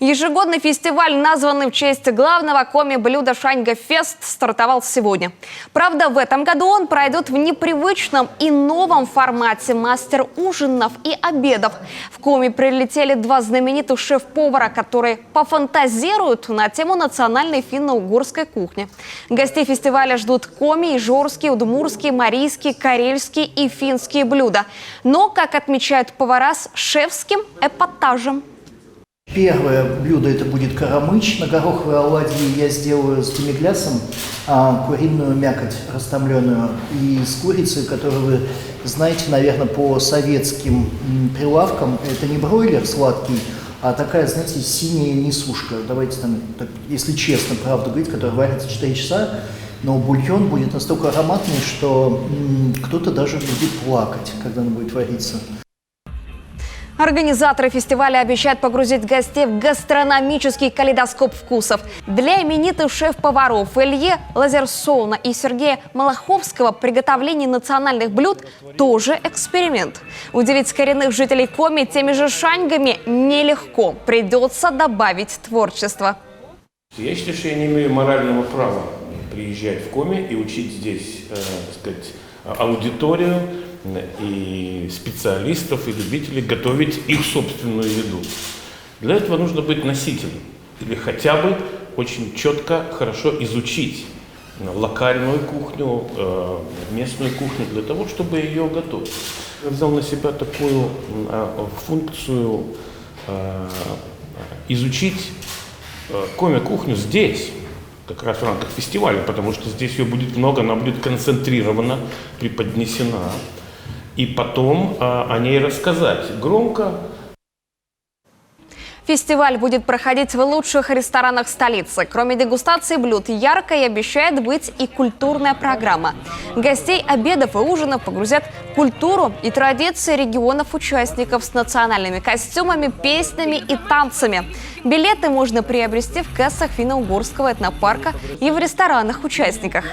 Ежегодный фестиваль, названный в честь главного коми-блюда Шаньга-фест, стартовал сегодня. Правда, в этом году он пройдет в непривычном и новом формате мастер-ужинов и обедов. В Коми прилетели два знаменитых шеф-повара, которые пофантазируют на тему национальной финно-угорской кухни. Гостей фестиваля ждут коми, ижорские, удмуртские, марийские, карельские и финские блюда. Но, как отмечают повара, с шефским эпатажем. Первое блюдо это будет карамыч. На гороховой оладьи я сделаю с демиглясом куриную мякоть растомленную и с курицей, которую вы знаете, наверное, по советским прилавкам. Это не бройлер сладкий, а такая, знаете, синяя несушка. Давайте там, так, если честно, правду говорить, которая варится 4 часа. Но бульон будет настолько ароматный, что кто-то даже будет плакать, когда он будет вариться. Организаторы фестиваля обещают погрузить гостей в гастрономический калейдоскоп вкусов. Для именитых шеф-поваров Ильи Лазерсона и Сергея Малаховского приготовление национальных блюд тоже эксперимент. Удивить коренных жителей Коми теми же шаньгами нелегко. Придется добавить творчество. Я считаю, что я не имею морального права приезжать в Коми и учить здесь, так сказать, аудиторию и специалистов, и любителей готовить их собственную еду. Для этого нужно быть носителем или хотя бы очень четко, хорошо изучить локальную кухню, местную кухню для того, чтобы ее готовить. Я взял на себя такую функцию изучить коми-кухню здесь, как раз в рамках фестиваля, потому что здесь ее будет много, она будет концентрирована, преподнесена, и потом о ней рассказать громко. Фестиваль будет проходить в лучших ресторанах столицы. Кроме дегустации блюд, яркой обещает быть и культурная программа. Гостей обедов и ужинов погрузят в культуру и традиции регионов-участников с национальными костюмами, песнями и танцами. Билеты можно приобрести в кассах финно-угорского этнопарка и в ресторанах-участниках.